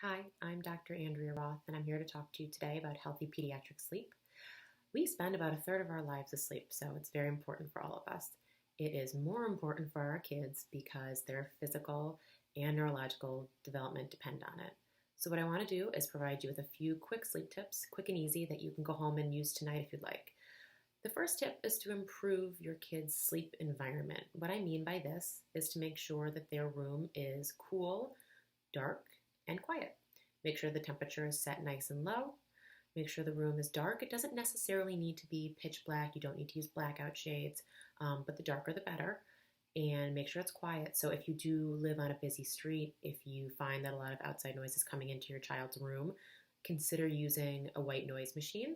Hi, I'm Dr. Andrea Roth, and I'm here to talk to you today about healthy pediatric sleep. We spend about a third of our lives asleep, so it's very important for all of us. It is more important for our kids because their physical and neurological development depend on it. So, what I want to do is provide you with a few quick sleep tips, quick and easy, that you can go home and use tonight if you'd like. The first tip is to improve your kids' sleep environment. What I mean by this is to make sure that their room is cool, dark, and quiet. Make sure the temperature is set nice and low. Make sure the room is dark. It doesn't necessarily need to be pitch black. You don't need to use blackout shades, but the darker the better. And make sure it's quiet. So if you do live on a busy street, if you find that a lot of outside noise is coming into your child's room, consider using a white noise machine.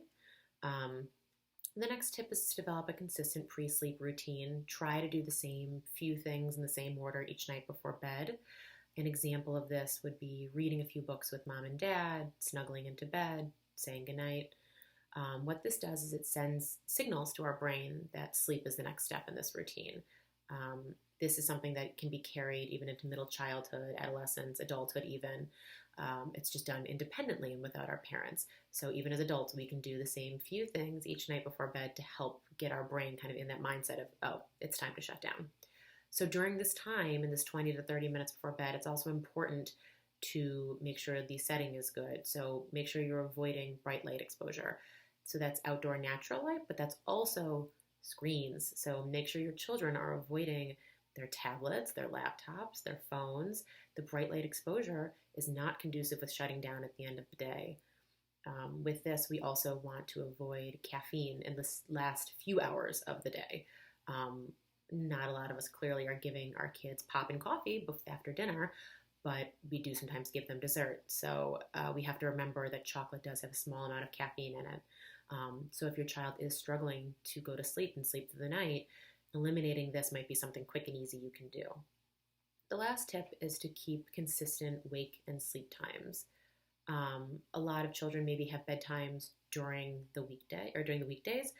The next tip is to develop a consistent pre-sleep routine. Try to do the same few things in the same order each night before bed. An example of this would be reading a few books with mom and dad, snuggling into bed, saying goodnight. What this does is it sends signals to our brain that sleep is the next step in this routine. This is something that can be carried even into middle childhood, adolescence, adulthood even. It's just done independently and without our parents. So even as adults, we can do the same few things each night before bed to help get our brain kind of in that mindset of, oh, it's time to shut down. So during this time, in this 20 to 30 minutes before bed, it's also important to make sure the setting is good. So make sure you're avoiding bright light exposure. So that's outdoor natural light, but that's also screens. So make sure your children are avoiding their tablets, their laptops, their phones. The bright light exposure is not conducive with shutting down at the end of the day. With this, we also want to avoid caffeine in the last few hours of the day. Not a lot of us clearly are giving our kids pop and coffee after dinner, but we do sometimes give them dessert. So we have to remember that chocolate does have a small amount of caffeine in it. So if your child is struggling to go to sleep and sleep through the night, eliminating this might be something quick and easy you can do. The last tip is to keep consistent wake and sleep times. A lot of children maybe have bedtimes during the weekday or during the weekdays,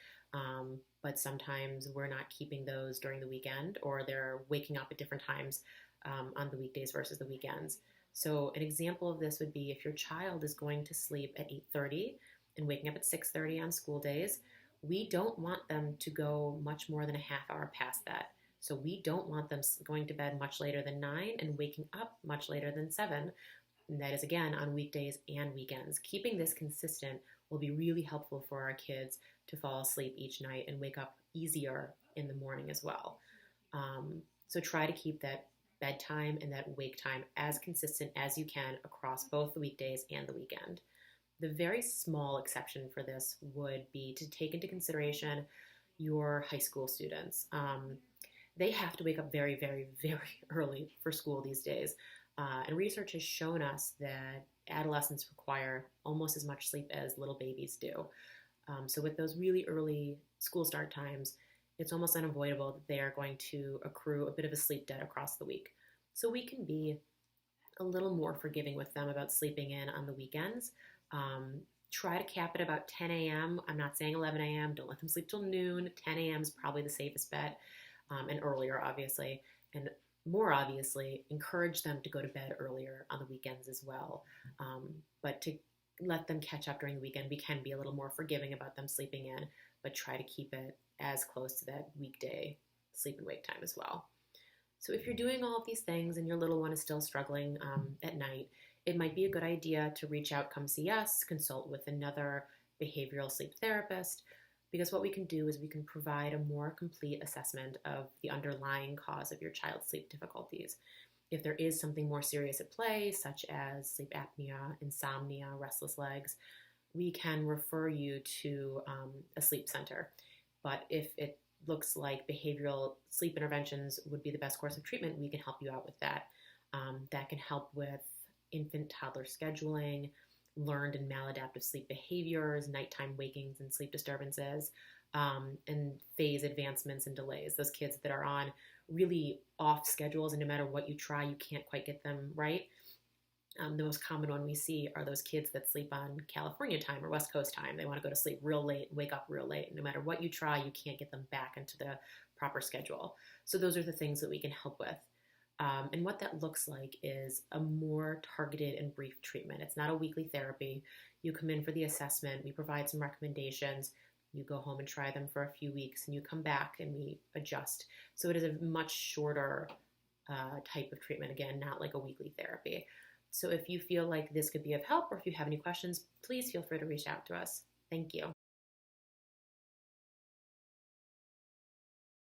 but sometimes we're not keeping those during the weekend, or they're waking up at different times on the weekdays versus the weekends. So an example of this would be if your child is going to sleep at 8:30 and waking up at 6:30 on school days, we don't want them to go much more than a half hour past that. So we don't want them going to bed much later than 9 and waking up much later than 7. And that is, again, on weekdays and weekends. Keeping this consistent will be really helpful for our kids to fall asleep each night and wake up easier in the morning as well. So try to keep that bedtime and that wake time as consistent as you can across both the weekdays and the weekend. The very small exception for this would be to take into consideration your high school students. They have to wake up very, very, very early for school these days. And research has shown us that adolescents require almost as much sleep as little babies do. So with those really early school start times, it's almost unavoidable that they are going to accrue a bit of a sleep debt across the week. So we can be a little more forgiving with them about sleeping in on the weekends. Try to cap it about 10 a.m. I'm not saying 11 a.m. Don't let them sleep till noon. 10 a.m. is probably the safest bet, and earlier, obviously. And more obviously, encourage them to go to bed earlier on the weekends as well. But to let them catch up during the weekend, we can be a little more forgiving about them sleeping in, but try to keep it as close to that weekday sleep and wake time as well. So if you're doing all of these things and your little one is still struggling at night, it might be a good idea to reach out, come see us, consult with another behavioral sleep therapist, because what we can do is we can provide a more complete assessment of the underlying cause of your child's sleep difficulties. If there is something more serious at play, such as sleep apnea, insomnia, restless legs, we can refer you to a sleep center. But if it looks like behavioral sleep interventions would be the best course of treatment, we can help you out with that. That can help with infant-toddler scheduling, learned and maladaptive sleep behaviors, nighttime wakings and sleep disturbances, and phase advancements and delays. Those kids that are on really off schedules, and no matter what you try, you can't quite get them right. The most common one we see are those kids that sleep on California time or West Coast time. They want to go to sleep real late, wake up real late. No matter what you try, you can't get them back into the proper schedule. So those are the things that we can help with. And what that looks like is a more targeted and brief treatment. It's not a weekly therapy. You come in for the assessment, we provide some recommendations, you go home and try them for a few weeks, and you come back and we adjust. So it is a much shorter type of treatment, again, not like a weekly therapy. So if you feel like this could be of help or if you have any questions, please feel free to reach out to us. Thank you.